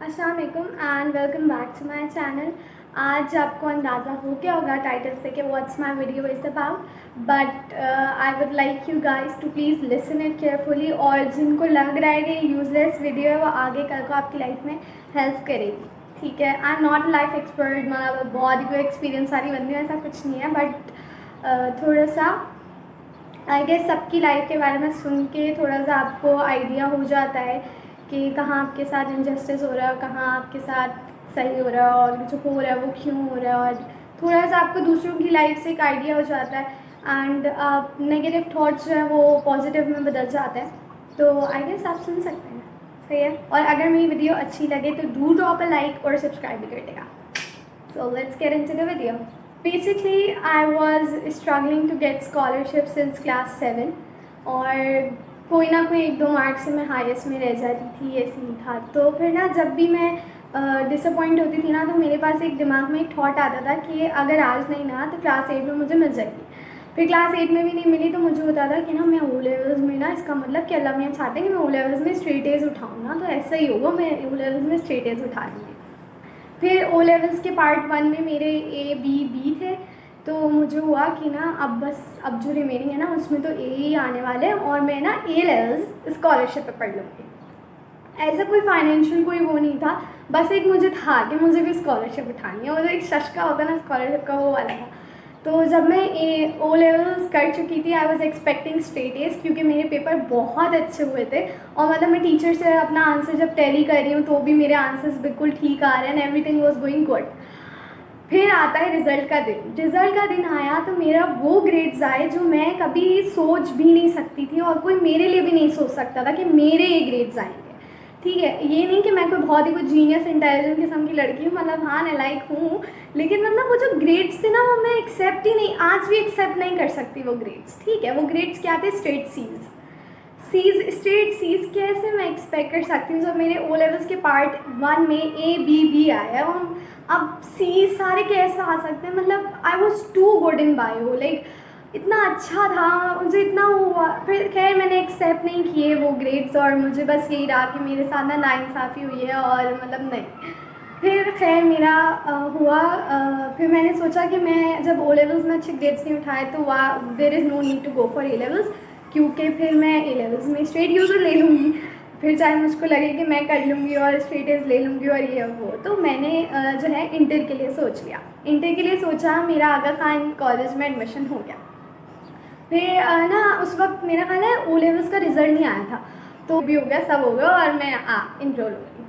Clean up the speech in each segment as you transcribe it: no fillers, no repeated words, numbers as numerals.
अस्सलाम वालेकुम and welcome back to my channel. आज आपको अंदाज़ा हो गया होगा टाइटल से कि what's my video is about, but I would like you guys to please listen it carefully. और जिनको लग रहा है कि यूज़लेस वीडियो है वो आगे कल को आपकी लाइफ में हेल्प करेगी, ठीक है। I am not life expert, मतलब बहुत ही कोई एक्सपीरियंस वाली बंदी है, ऐसा कुछ नहीं है, बट थोड़ा सा आई गेस सबकी लाइफ के बारे में सुन के थोड़ा सा आपको आइडिया हो जाता है कि कहाँ आपके साथ इनजस्टिस हो रहा है और कहाँ आपके साथ सही हो रहा है, और जो हो रहा है वो क्यों हो रहा है, और थोड़ा सा आपको दूसरों की लाइफ से एक आइडिया हो जाता है एंड नेगेटिव थॉट्स जो है वो पॉजिटिव में बदल जाते हैं। तो आई गेस आप सुन सकते हैं, सही है। और अगर मेरी वीडियो अच्छी लगे तो डू ड्रॉप अ लाइक और सब्सक्राइब भी कर देगा। So let's get into the video. Basically, I was struggling to get scholarship since class 7 और कोई ना कोई 1-2 मार्क्स से मैं हाईएस्ट में रह जाती थी, ये सीन था। तो फिर ना जब भी मैं डिसअपॉइंट होती थी ना, तो मेरे पास एक दिमाग में एक थॉट आता था कि अगर आज नहीं ना तो क्लास 8 में मुझे मिल जाएगी। फिर क्लास 8 में भी नहीं मिली तो मुझे होता था कि ना मैं ओ लेवल्स में ना, इसका मतलब कि अल्लाह मियाँ चाहते हैं कि मैं ओ लेवल्स में स्ट्रेट एज उठाऊँ ना, तो ऐसा ही होगा, मैं ओ लेवल्स में स्ट्रेट एज उठा लूँगी। फिर ओ लेवल्स के पार्ट 1 में मेरे ए बी थे, तो मुझे हुआ कि ना अब जो रिमेनिंग है ना उसमें तो ए ही आने वाले हैं और मैं ना ए लेवल्स स्कॉलरशिप पे पढ़ लूँगी। ऐसा कोई फाइनेंशियल कोई वो नहीं था, बस एक मुझे था कि मुझे भी स्कॉलरशिप उठानी है, और एक शशका होता है ना स्कॉलरशिप का, वो वाला था। तो जब मैं ओ लेवल्स कर चुकी थी, I was expecting straight A's, क्योंकि मेरे पेपर बहुत अच्छे हुए थे। और मतलब मैं टीचर से अपना आंसर जब टैली कर रही हूँ तो भी मेरे आंसर्स बिल्कुल ठीक आ रहे हैं and everything was going good. फिर आता है रिज़ल्ट का दिन। रिज़ल्ट का दिन आया तो मेरा वो ग्रेड्स आए जो मैं कभी सोच भी नहीं सकती थी, और कोई मेरे लिए भी नहीं सोच सकता था कि मेरे ये ग्रेड्स आएंगे, ठीक है। ये नहीं कि मैं कोई बहुत ही कोई जीनियस इंटेलिजेंट किस्म की लड़की हूँ, मतलब हाँ नालायक हूँ, लेकिन मतलब वो जो ग्रेड्स थे ना वो मैं एक्सेप्ट ही नहीं, आज भी एक्सेप्ट नहीं कर सकती वो ग्रेड्स, ठीक है। वो ग्रेड्स क्या थे? स्ट्रेट स्ट्रेट सीज कैसे मैं एक्सपेक्ट कर सकती हूँ जब मेरे ओ लेवल्स के पार्ट 1 में ए बी आया है। अब सी सारे कैसे आ सकते हैं? मतलब I was too good in bio, like इतना अच्छा था, मुझे इतना हुआ। फिर खैर मैंने एक्सेप्ट नहीं किए वो ग्रेड्स, और मुझे बस यही रहा कि मेरे साथ ना नाइंसाफ़ी हुई है, और मतलब नहीं। फिर खैर मेरा हुआ, फिर मैंने सोचा कि मैं जब ओ लेवल्स में अच्छे ग्रेड्स नहीं उठाए तो वाह, there is no need to go for A levels, क्योंकि फिर मैं ए लेवल्स में स्ट्रेट यूज़र ले लूँगी, फिर चाहे मुझको लगे कि मैं कर लूँगी और स्ट्रेट एज ले लूँगी और ये वो। तो मैंने जो है इंटर के लिए सोच लिया। इंटर के लिए सोचा, मेरा आगा खान कॉलेज में एडमिशन हो गया। फिर ना उस वक्त मेरा ख्याल है ओ लेवल्स का रिज़ल्ट नहीं आया था, तो भी हो गया, सब हो गया, और मैं इनरोल हो गई।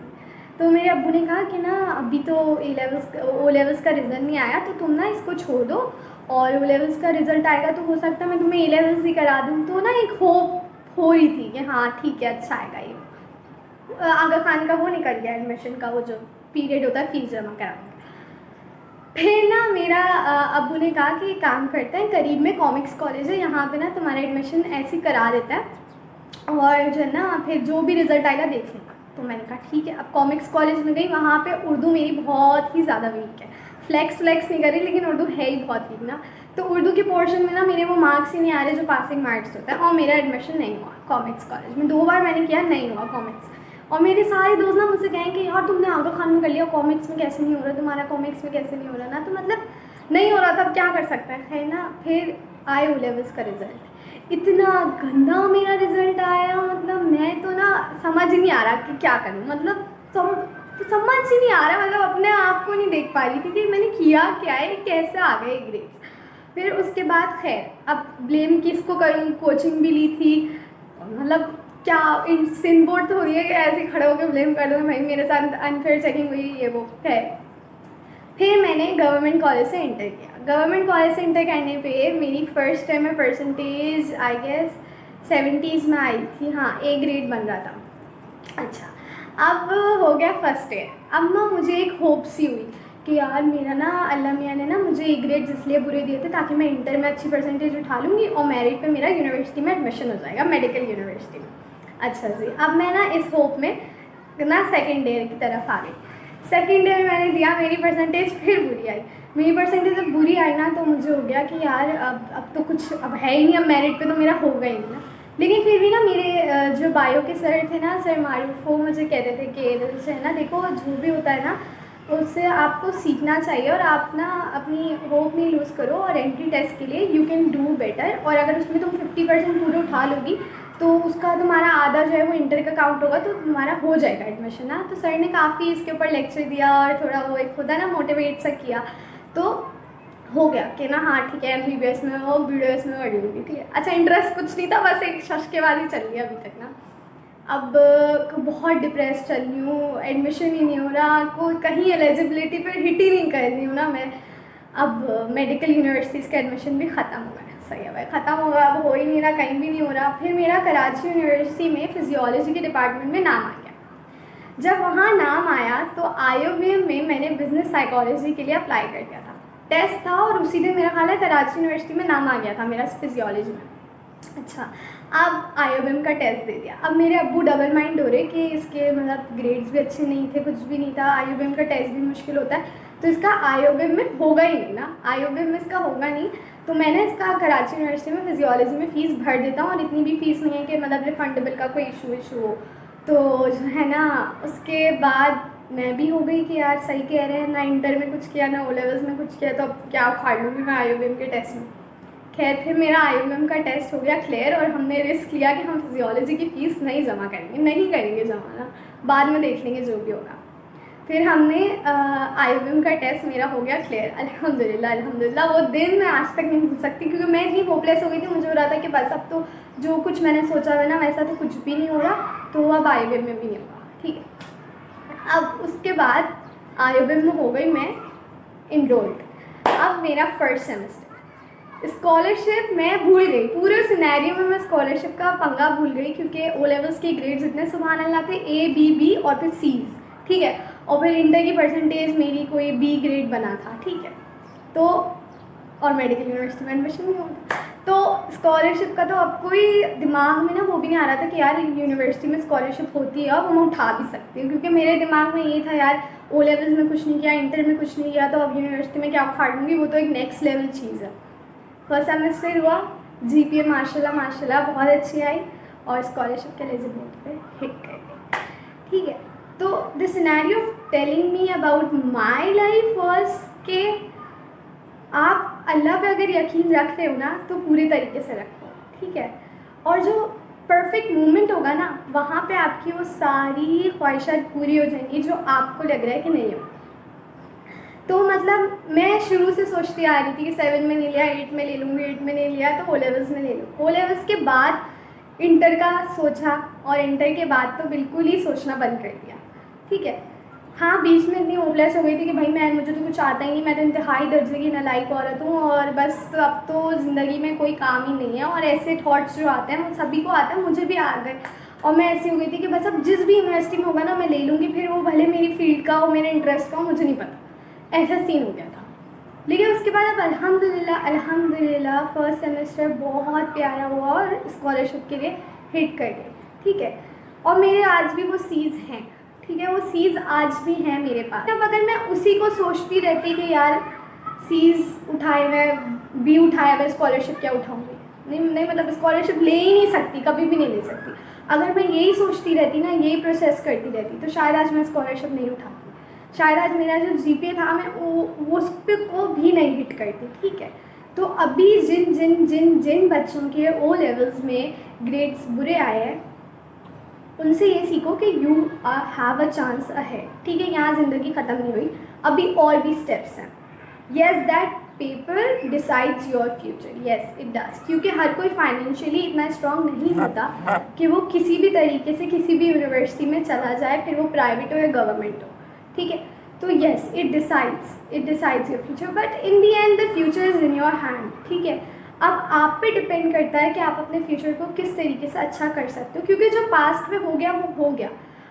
तो मेरे अब्बू ने कहा कि ना अभी तो ओ लेवल्स का रिज़ल्ट नहीं आया, तो तुम ना इसको छोड़ दो, और ओ लेवल्स का रिज़ल्ट आएगा तो हो सकता है मैं तुम्हें ए लेवल्स ही करा दूँ। तो ना एक होप हो रही थी कि हाँ ठीक है, अच्छा आएगा ये। आगा खान का वो निकल गया एडमिशन का, वो जो पीरियड होता है फीस जमा कराने। फिर ना मेरा अब्बू ने कहा कि काम करते हैं, करीब में कॉमिक्स कॉलेज है, यहाँ पे ना तुम्हारा एडमिशन ऐसे करा देता है, और जो है ना फिर जो भी रिज़ल्ट आएगा देख लेना। तो मैंने कहा ठीक है। अब कॉमिक्स कॉलेज में गई, वहाँ पे उर्दू मेरी बहुत ही ज़्यादा वीक है, फ्लेक्स नहीं करी, लेकिन उर्दू है ही बहुत वीक ना। तो उर्दू के पोर्शन में ना मेरे वो मार्क्स ही नहीं आ रहे जो पासिंग मार्क्स होता है, और मेरा एडमिशन नहीं हुआ कॉमिक्स कॉलेज में। 2 बार मैंने किया, नहीं हुआ कॉमिक्स। और मेरे सारे दोस्त ना मुझसे कहें कि यार तुमने आगा खान में कर लिया, कॉमिक्स में कैसे नहीं हो रहा तुम्हारा, कॉमिक्स में कैसे नहीं हो रहा ना। तो मतलब नहीं हो रहा था, अब क्या कर सकता है ना। फिर आए ओ लेवल्स का रिज़ल्ट, इतना गंदा मेरा रिज़ल्ट आया, मतलब मैं तो ना समझ ही नहीं आ रहा कि क्या करूँ, मतलब समझ ही नहीं आ रहा, मतलब अपने आप को नहीं देख पा रही थी कि मैंने किया क्या है, कैसे आ गए ग्रेड्स। फिर उसके बाद खैर अब ब्लेम किसको करूँ, कोचिंग भी ली थी, मतलब क्या सिन बोर्ड तो हो रही है कि ऐसे खड़े होकर ब्लेम कर दो भाई मेरे साथ अनफेयर चेकिंग हुई, ये वो है। फिर मैंने गवर्नमेंट कॉलेज से इंटर किया। गवर्नमेंट कॉलेज से इंटर करने पे मेरी फ़र्स्ट टाइम में परसेंटेज आई गेस 70s में आई थी, हाँ ए ग्रेड बन रहा था। अच्छा, अब हो गया फर्स्ट ईयर। अब ना मुझे एक होप सी हुई कि यार मेरा ना अल्लाह मियाँ ने ना मुझे ए ग्रेड्स इसलिए बुरे दिए थे ताकि मैं इंटर में अच्छी परसेंटेज उठा लूँगी और मेरिट पे मेरा यूनिवर्सिटी में एडमिशन हो जाएगा, मेडिकल यूनिवर्सिटी में। अच्छा जी, अब मैं ना इस होप में ना सेकेंड ईयर की तरफ आ गई। सेकेंड ईयर मैंने दिया, मेरी परसेंटेज फिर बुरी आई। मेरी परसेंटेज जब बुरी आई ना तो मुझे हो गया कि यार अब तो कुछ अब है ही नहीं, अब मेरिट पे तो मेरा होगा ही नहीं ना। लेकिन फिर भी ना मेरे जो बायो के सर थे ना, सर मारूफ, वो मुझे कहते थे कि जैसे है ना, देखो जो भी होता है ना उससे आपको सीखना चाहिए और आप ना अपनी होप नहीं लूज़ करो, और एंट्री टेस्ट के लिए यू कैन डू बेटर, और अगर उसमें तुम 50% पूरे उठा लोगी तो उसका तुम्हारा आधा जो है वो इंटर का काउंट होगा, तो तुम्हारा हो जाएगा एडमिशन ना। तो सर ने काफ़ी इसके ऊपर लेक्चर दिया और थोड़ा वो एक होता है ना मोटिवेट सा किया, तो हो गया कि ना हाँ ठीक है MBBS में हो, BDS में पढ़ लूँगी, ठीक है। अच्छा इंटरेस्ट कुछ नहीं था, बस एक शशकेबाजी चल रही है अभी तक ना। अब बहुत डिप्रेस चल रही हूँ, एडमिशन ही नहीं हो रहा, कोई कहीं एलिजिबिलिटी पर हिट ही नहीं कर रही हूँ ना मैं। अब मेडिकल यूनिवर्सिटीज़ का एडमिशन भी ख़त्म हो गया, सही है भाई, ख़त्म होगा, अब हो ही नहीं रहा, कहीं भी नहीं हो रहा। फिर मेरा कराची यूनिवर्सिटी में फिजियोलॉजी के डिपार्टमेंट में नाम आ गया। जब वहाँ नाम आया तो IOBM में मैंने बिज़नेस साइकोलॉजी के लिए अप्लाई कर दिया था, टेस्ट था, और उसी दिन मेरा ख्याल है कराची यूनिवर्सिटी में नाम आ गया था मेरा फिजियोलॉजी में। अच्छा, अब IOBM का टेस्ट दे दिया। अब मेरे अब्बू डबल माइंड हो रहे कि इसके मतलब ग्रेड्स भी अच्छे नहीं थे, कुछ भी नहीं था, IOBM का टेस्ट भी मुश्किल होता है, तो इसका IOBM में होगा ही नहीं ना, IOBM में इसका होगा नहीं। तो मैंने इसका कराची यूनिवर्सिटी में फिजियोलॉजी में फ़ीस भर देता हूँ, और इतनी भी फ़ीस नहीं है कि मतलब रिफंडेबल का कोई इशू हो। तो जो है ना, उसके बाद मैं भी हो गई कि यार सही कह रहे हैं, ना इंटर में कुछ किया ना O लेवल्स में कुछ किया, तो अब क्या उखाड़ लूँगी मैं IOBM के टेस्ट में। खैर फिर मेरा IOBM का टेस्ट हो गया क्लियर, और हमने रिस्क लिया कि हम फिजियोलॉजी की फ़ीस नहीं जमा करेंगे, नहीं करेंगे जमा ना, बाद में देख लेंगे जो भी होगा। फिर हमने IOBM का टेस्ट मेरा हो गया क्लियर, अल्हम्दुलिल्लाह अल्हम्दुलिल्लाह। वो दिन मैं आज तक नहीं भूल सकती, क्योंकि मैं इतनी होपलेस हो गई थी, मुझे हो रहा था कि बस अब तो जो कुछ मैंने सोचा है ना वैसा तो कुछ भी नहीं हो रहा, तो अब IOBM में भी नहीं होगा, ठीक है। अब उसके बाद IOBM में हो गई मैं इनरोल्ड। अब मेरा फर्स्ट सेमेस्टर, स्कॉलरशिप मैं भूल गई, पूरे सिनेरियो में मैं स्कॉलरशिप का पंगा भूल गई, क्योंकि O लेवल्स के ग्रेड्स इतने सुभान अल्लाह थे, A B B और फिर C's, ठीक है, और फिर इंटर की परसेंटेज मेरी कोई B ग्रेड बना था, ठीक है। तो और मेडिकल यूनिवर्सिटी में एडमिशन नहीं होता, तो स्कॉलरशिप का तो अब कोई दिमाग में ना वो भी नहीं आ रहा था कि यार यूनिवर्सिटी में स्कॉलरशिप होती है और वो मैं उठा भी सकती हूँ, क्योंकि मेरे दिमाग में ये था यार O लेवल्स में कुछ नहीं किया, इंटर में कुछ नहीं किया, तो अब यूनिवर्सिटी में क्या उखाड़ लूँगी, वो तो एक नेक्स्ट लेवल चीज़ है। फर्स्ट सेमेस्टर हुआ, GPA माशाल्लाह माशाल्लाह बहुत अच्छी आई, और स्कॉलरशिप के एलिजिबिलिटी पे हिट कर गई, ठीक है। तो the scenario telling me about my life was के आप अल्लाह पे अगर यकीन रख रहे हो ना तो पूरे तरीके से रखो, ठीक है, और जो परफेक्ट मोमेंट होगा ना वहाँ पे आपकी वो सारी ख्वाहिशात पूरी हो जाएंगी जो आपको लग रहा है कि नहीं हो। तो मतलब मैं शुरू से सोचती आ रही थी कि 7 में नहीं लिया 8 में ले लूँगी, 8 में नहीं लिया तो O लेवल्स में ले लूँ। O लेवल्स के बाद इंटर का सोचा, और इंटर के बाद तो बिल्कुल ही सोचना बंद कर दिया, ठीक है। हाँ बीच में इतनी होपलेस हो गई थी कि भाई मुझे तो कुछ आता ही नहीं, मैं तो इंतहाई दर्जे की नालायक औरत हूँ, और बस अब तो ज़िंदगी में कोई काम ही नहीं है, और ऐसे थॉट्स जो आते हैं वो सभी को आते हैं, मुझे भी आ गए। और मैं ऐसी हो गई थी कि बस अब जिस भी यूनिवर्सिटी में होगा ना मैं ले लूँगी, फिर वो भले मेरी फील्ड का हो, मेरे इंटरेस्ट का हो, मुझे नहीं पता, ऐसा सीन हो गया था। लेकिन उसके बाद अब अल्हम्दुलिल्लाह अल्हम्दुलिल्लाह फर्स्ट सेमेस्टर बहुत प्यारा हुआ और स्कॉलरशिप के लिए हिट कर गई, ठीक है। और मेरे आज भी वो सीज़ हैं, ठीक है, वो सीज़ आज भी हैं मेरे पास। अब अगर मैं उसी को सोचती रहती कि यार सीज़ उठाए मैं B उठाया मैं स्कॉलरशिप क्या उठाऊँगी, नहीं मतलब स्कॉलरशिप ले ही नहीं सकती, कभी भी नहीं ले सकती। अगर मैं यही सोचती रहती ना, यही प्रोसेस करती रहती, तो शायद आज मैं स्कॉलरशिप नहीं उठाती, शायद आज मेरा जो GPA था मैं वो उस पर को भी नहीं हिट करती, ठीक है। तो अभी जिन जिन जिन जिन बच्चों के O लेवल्स में ग्रेड्स बुरे आए हैं उनसे ये सीखो कि you have a chance ahead, ठीक है। यहाँ ज़िंदगी ख़त्म नहीं हुई, अभी और भी स्टेप्स हैं। Yes that paper decides your future, yes it does, क्योंकि हर कोई फाइनेंशियली इतना स्ट्रॉन्ग नहीं होता कि वो किसी भी तरीके से किसी भी यूनिवर्सिटी में चला जाए, फिर वो प्राइवेट हो या गवर्नमेंट हो, ठीक है। तो yes it decides your future, but in the and the future is in your hand, ठीक है। अब आप पे डिपेंड करता है कि आप अपने फ्यूचर को किस तरीके से अच्छा कर सकते हो, क्योंकि जो पास्ट में हो गया वो हो गया।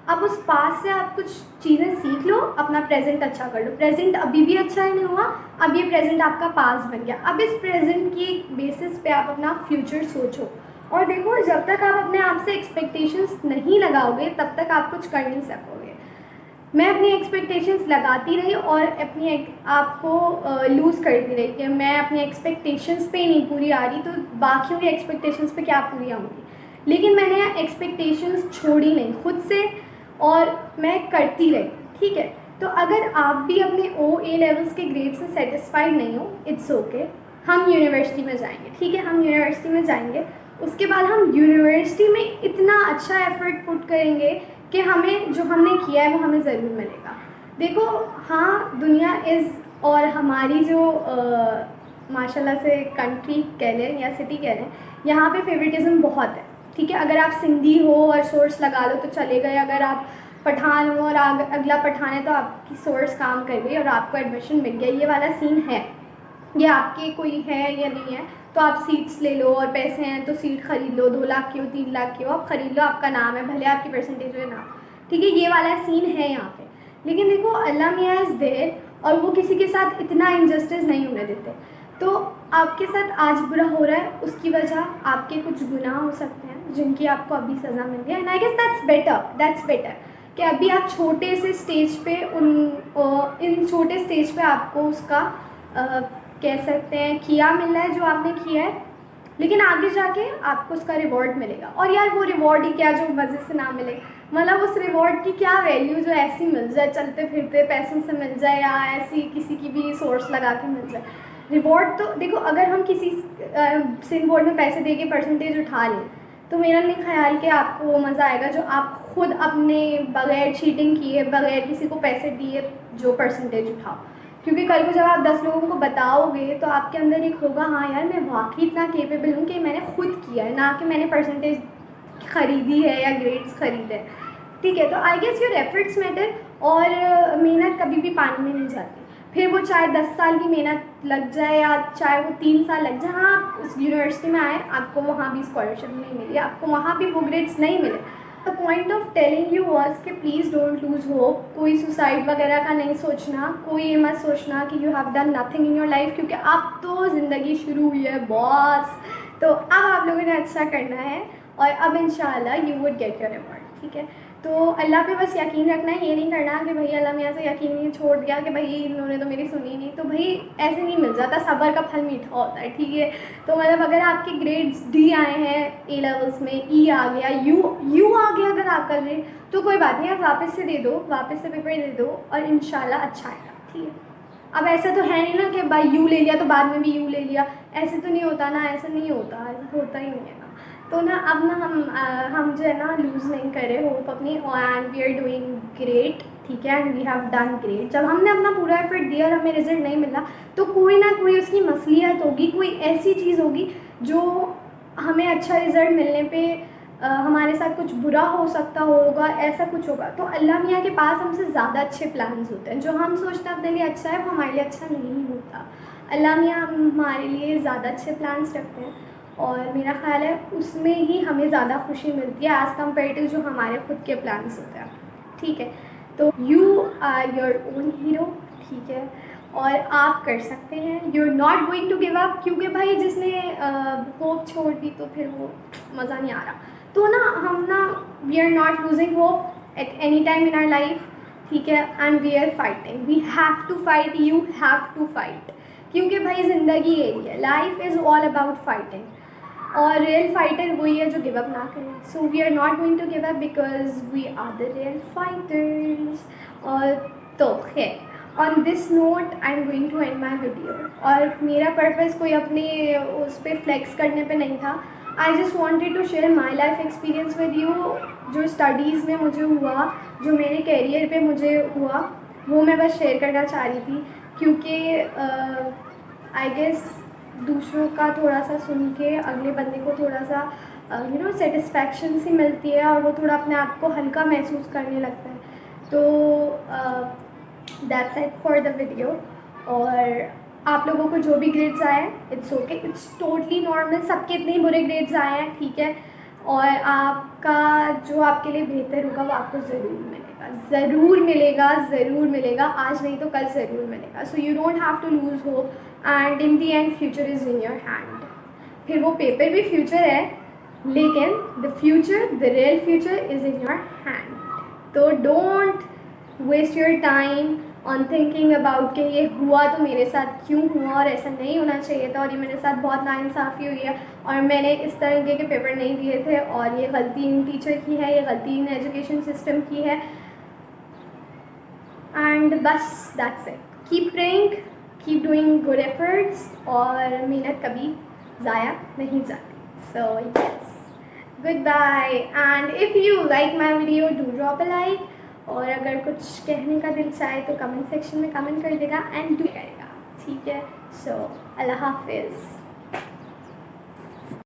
अब उस पास्ट से आप कुछ चीज़ें सीख लो, अपना प्रेजेंट अच्छा कर लो। प्रेजेंट अभी भी अच्छा नहीं हुआ, अब ये प्रेजेंट आपका पास्ट बन गया, अब इस प्रेजेंट की बेसिस पे आप अपना फ्यूचर सोचो। और देखो जब तक आप अपने आप से एक्सपेक्टेशंस नहीं लगाओगे तब तक आप कुछ कर नहीं सकोगे। मैं अपनी एक्सपेक्टेशंस लगाती रही और अपनी आपको लूज़ करती रही कि मैं अपनी एक्सपेक्टेशंस पे नहीं पूरी आ रही, तो बाकियों की एक्सपेक्टेशंस पे क्या पूरी आऊँगी। लेकिन मैंने एक्सपेक्टेशंस छोड़ी नहीं खुद से और मैं करती रही, ठीक है। तो अगर आप भी अपने OA लेवल्स के ग्रेड से सेटिस्फाइड नहीं हो, इट्स ओके, हम यूनिवर्सिटी में जाएंगे, ठीक है, हम यूनिवर्सिटी में जाएंगे। उसके बाद हम यूनिवर्सिटी में इतना अच्छा एफर्ट पुट करेंगे कि हमें जो हमने किया है वो हमें ज़रूर मिलेगा। देखो हाँ, दुनिया इज़ और हमारी जो माशाल्लाह से कंट्री कह लें या सिटी कह लें, यहाँ पे फेवरेटिज़म बहुत है, ठीक है। अगर आप सिंधी हो और सोर्स लगा लो तो चले गए, अगर आप पठान हो और अगला पठान है तो आपकी सोर्स काम कर गई और आपको एडमिशन मिल गया, ये वाला सीन है। ये आपके कोई है या नहीं है तो आप सीट्स ले लो, और पैसे हैं तो सीट ख़रीद लो, 2 लाख की हो 3 लाख की हो, आप ख़रीद लो, आपका नाम है, भले आपकी परसेंटेज है ना, ठीक है। ये वाला सीन है यहाँ पे। लेकिन देखो अल्लाह मियाँ इज़ देयर और वो किसी के साथ इतना इनजस्टिस नहीं होने देते। तो आपके साथ आज बुरा हो रहा है, उसकी वजह आपके कुछ गुनाह हो सकते हैं जिनकी आपको अभी सज़ा मिल गई, and I guess that's better कि अभी आप छोटे से स्टेज पे इन छोटे स्टेज पे आपको उसका कह सकते हैं किया मिल रहा है जो आपने किया है, लेकिन आगे जाके आपको उसका रिवॉर्ड मिलेगा। और यार वो रिवॉर्ड ही क्या जो मज़े से ना मिले, मतलब उस रिवॉर्ड की क्या वैल्यू जो ऐसी मिल जाए, चलते फिरते पैसों से मिल जाए या ऐसी किसी की भी सोर्स लगा के मिल जाए। रिवॉर्ड तो देखो, अगर हम किसी सिंह बोर्ड में पैसे दे के परसेंटेज उठा लें तो मेरा नहीं ख्याल कि आपको वो मज़ा आएगा जो आप खुद अपने बगैर चीटिंग किए, बगैर किसी को पैसे दिए जो परसेंटेज उठाओ। क्योंकि कल को जब आप 10 लोगों को बताओगे तो आपके अंदर एक होगा, हाँ यार मैं वाकई इतना केपेबल हूँ कि मैंने खुद किया है, ना कि मैंने परसेंटेज खरीदी है या ग्रेड्स खरीदे, ठीक है। तो I guess your efforts matter, और मेहनत कभी भी पानी में नहीं जाती। फिर वो चाहे 10 साल की मेहनत लग जाए या चाहे वो 3 साल लग जाए, हाँ आप उस यूनिवर्सिटी में आए, आपको वहाँ भी स्कॉलरशिप नहीं मिली, आपको वहाँ भी वो ग्रेड्स नहीं मिले। The point of telling you was कि प्लीज़ डोंट लूज़ होप। कोई सुसाइड वगैरह का नहीं सोचना, कोई ये मत सोचना कि you have done nothing in your life, क्योंकि अब तो ज़िंदगी शुरू हुई है बॉस। तो अब आप लोगों ने अच्छा करना है और अब इंशाल्लाह you would get your reward, ठीक है। तो अल्लाह पे बस यकीन रखना है, ये नहीं करना कि भाई अल्लाह मियाँ से यकीन नहीं छोड़ दिया कि भाई इन्होंने तो मेरी सुनी नहीं, तो भाई ऐसे नहीं मिल जाता, सब्र का फल मीठा होता है, ठीक है। तो मतलब अगर आपके ग्रेड्स D आए हैं A लेवल्स में, E आ गया, U आ गया अगर आपका ग्रेड, तो कोई बात नहीं, आप वापस से दे दो, वापस से पेपर दे दो और इंशाल्लाह अच्छा आएगा, ठीक है। अब ऐसा तो है नहीं ना कि भाई U ले लिया तो बाद में भी U ले लिया, ऐसे तो नहीं होता ना, ऐसा नहीं होता, ऐसा होता ही नहीं है ना। तो ना अब ना हम जो है ना लूज़ नहीं कर रहे होप अपनी, and we are doing great, ठीक है, and we have done great. जब हमने अपना पूरा एफर्ट दिया और हमें रिजल्ट नहीं मिला तो कोई ना कोई उसकी मसलियत होगी, कोई ऐसी चीज़ होगी जो हमें अच्छा रिज़ल्ट मिलने पे हमारे साथ कुछ बुरा हो सकता होगा, ऐसा कुछ होगा। तो अल्लाह मियाँ के पास हमसे ज़्यादा अच्छे प्लान्स होते हैं, जो हम सोचते हैं अपने लिए अच्छा है वो हमारे लिए अच्छा नहीं होता। अल्लाह मियाँ हमारे लिए ज़्यादा अच्छे प्लान्स रखते हैं और मेरा ख्याल है उसमें ही हमें ज़्यादा खुशी मिलती है एज़ कम्पेयर टू जो हमारे खुद के प्लान्स होते हैं, ठीक है। तो you are your own hero, ठीक है, और आप कर सकते हैं। You are not going to give up, क्योंकि भाई जिसने होप छोड़ दी तो फिर वो मज़ा नहीं आ रहा। तो ना हम ना we are not losing hope at any time in our life, ठीक है, and we are fighting, we have to fight, you have to fight, क्योंकि भाई ज़िंदगी यही है, life is all about fighting, और रियल फाइटर वही है जो गिव अप ना करें। So we are not going to give up because we are the real fighters. और तो खैर on this note I am going to end my video, और मेरा पर्पज़ कोई अपने उस पर फ्लेक्स करने पे नहीं था। I just wanted to share my life experience with you, जो स्टडीज़ में मुझे हुआ, जो मेरे कैरियर पे मुझे हुआ, वो मैं बस शेयर करना चाह रही थी, क्योंकि आई गेस दूसरों का थोड़ा सा सुन के अगले बंदे को थोड़ा सा यू नो सेटिस्फैक्शन सी मिलती है और वो थोड़ा अपने आप को हल्का महसूस करने लगता है। तो that's it for the video. और आप लोगों को जो भी ग्रेड्स आए हैं it's okay, it's totally normal, सबके इतने ही बुरे ग्रेड्स आए हैं, ठीक है, और आपका जो आपके लिए बेहतर होगा वो आपको ज़रूर मिलेगा, ज़रूर मिलेगा, ज़रूर मिलेगा, आज नहीं तो कल ज़रूर मिलेगा। So you don't have to lose hope, and in the end future is in your hand. फिर वो पेपर भी फ्यूचर है, लेकिन the future, the real future is in your hand. तो don't waste your time, on thinking about कि ये हुआ तो मेरे साथ क्यों हुआ और ऐसा नहीं होना चाहिए था, और ये मेरे साथ बहुत नाइंसाफ़ी हुई है और मैंने इस तरीके के पेपर नहीं दिए थे, और ये गलती इन टीचर की है, ये गलती इन एजुकेशन सिस्टम की है। एंड बस that's it, keep praying, keep doing good efforts, और मेहनत कभी ज़ाया नहीं जाती। So yes, goodbye, and if you like my video do drop a like, और अगर कुछ कहने का दिल चाहे तो कमेंट सेक्शन में कमेंट कर देगा एंड डू करेगा, ठीक है। सो अल्लाह हाफिज़।